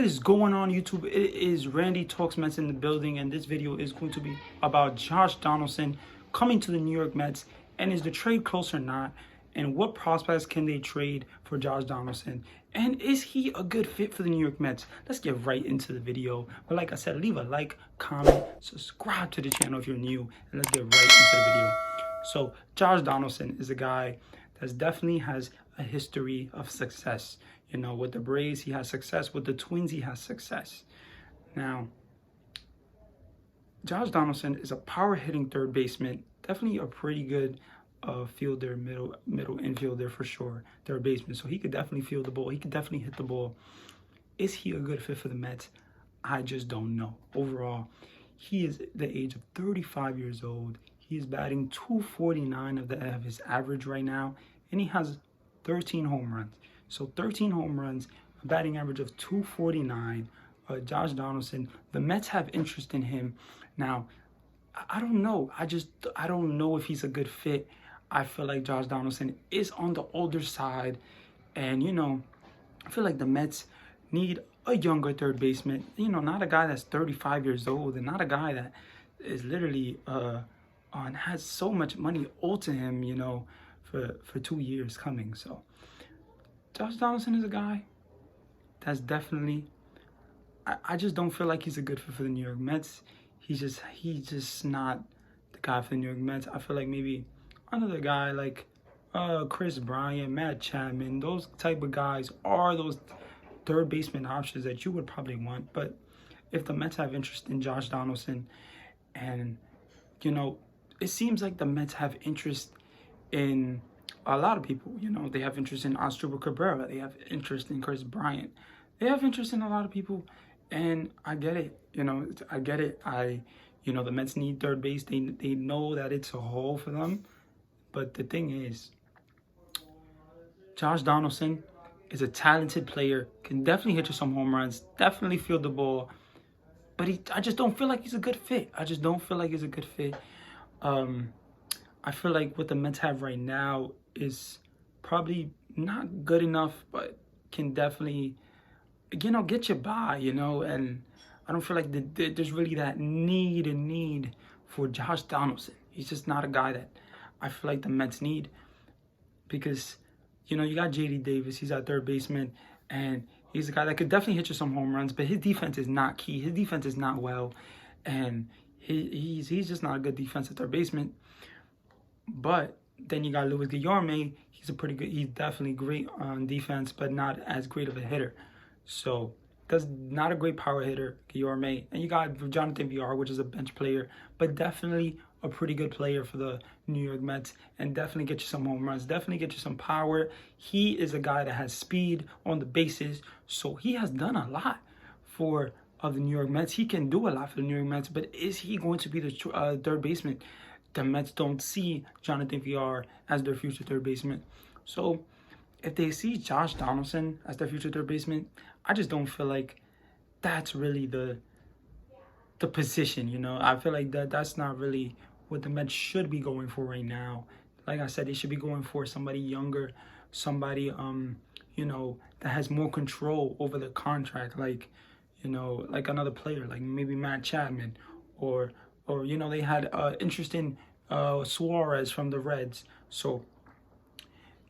What is going on, YouTube? It is Randy Talks Mets in the building, and this video is going to be about Josh Donaldson coming to the New York Mets. And is the trade close or not? And what prospects can they trade for Josh Donaldson? And is he a good fit for the New York Mets? Let's get right into the video. But like I said, leave a like, comment, subscribe to the channel if you're new, and let's get right into the video. So Josh Donaldson is a guy that definitely has a history of success. You know, with the Braves, he has success. With the Twins, he has success. Now, Josh Donaldson is a power-hitting third baseman. Definitely a pretty good fielder, middle infielder for sure. Third baseman, so he could definitely field the ball. He could definitely hit the ball. Is he a good fit for the Mets? I just don't know. Overall, he is the age of 35 years old. He is batting .249 of his average right now, and he has 13 home runs. So 13 home runs, a batting average of .249. Josh Donaldson, the Mets have interest in him. Now, I don't know. I don't know if he's a good fit. I feel like Josh Donaldson is on the older side. And, you know, I feel like the Mets need a younger third baseman. You know, not a guy that's 35 years old and not a guy that is literally and has so much money owed to him, you know, for 2 years coming. So Josh Donaldson is a guy that's definitely, I just don't feel like he's a good fit for the New York Mets. He's just not the guy for the New York Mets. I feel like maybe another guy like Chris Bryant, Matt Chapman, those type of guys are those third baseman options that you would probably want. But if the Mets have interest in Josh Donaldson, and, you know, it seems like the Mets have interest in a lot of people. You know, they have interest in Asdrubal Cabrera. They have interest in Chris Bryant. They have interest in a lot of people, and I get it. You know, I get it. You know, the Mets need third base. They know that it's a hole for them. But the thing is, Josh Donaldson is a talented player, can definitely hit you some home runs, definitely field the ball. But I just don't feel like he's a good fit. I just don't feel like he's a good fit. I feel like what the Mets have right now is probably not good enough, but can definitely, you know, get you by, you know. And I don't feel like there's really that need for Josh Donaldson. He's just not a guy that I feel like the Mets need, because, you know, you got J.D. Davis. He's our third baseman, and he's a guy that could definitely hit you some home runs, but his defense is not key. His defense is not well, and he's just not a good defensive third baseman. But then you got Luis Guillorme. He's definitely great on defense, but not as great of a hitter. So that's not a great power hitter, Guillorme. And you got Jonathan VR, which is a bench player, but definitely a pretty good player for the New York Mets, and definitely get you some home runs, definitely get you some power. He is a guy that has speed on the bases, so he has done a lot for the New York Mets. He can do a lot for the New York Mets, but is he going to be the third baseman? The Mets don't see Jonathan VR as their future third baseman. So if they see Josh Donaldson as their future third baseman, I just don't feel like that's really the position, you know. I feel like that's not really what the Mets should be going for right now. Like I said, they should be going for somebody younger, somebody you know, that has more control over the contract, like, you know, like another player, like maybe Matt Chapman, or you know, they had interest in Suarez from the Reds. So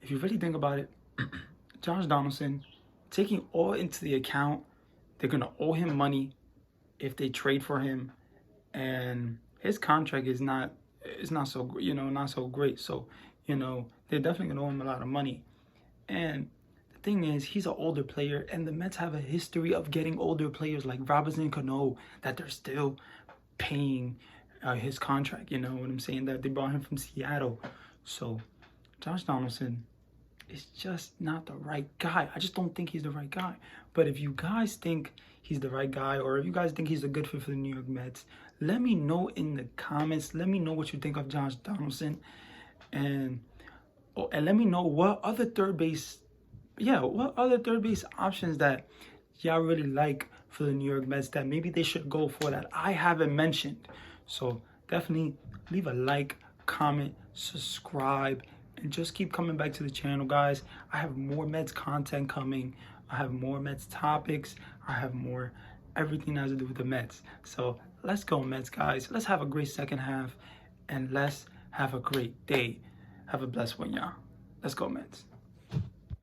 if you really think about it, Josh Donaldson, taking all into the account, they're gonna owe him money if they trade for him, and his contract is not so, you know, not so great. So, you know, they're definitely gonna owe him a lot of money. And the thing is, he's an older player, and the Mets have a history of getting older players like Robinson Cano that they're still paying his contract. You know what I'm saying? That they brought him from Seattle. So Josh Donaldson is just not the right guy. I just don't think he's the right guy. But if you guys think he's the right guy, or if you guys think he's a good fit for the New York Mets, let me know in the comments. Let me know what you think of Josh Donaldson, and let me know what other third base options that y'all really like for the New York Mets that maybe they should go for that I haven't mentioned. So definitely leave a like, comment, subscribe, And just keep coming back to the channel, guys. I have more Mets content coming. I have more Mets topics. I have more everything that has to do with the Mets. So let's go, Mets, guys. Let's have a great second half, and let's have a great day. Have a blessed one, y'all. Let's go, Mets.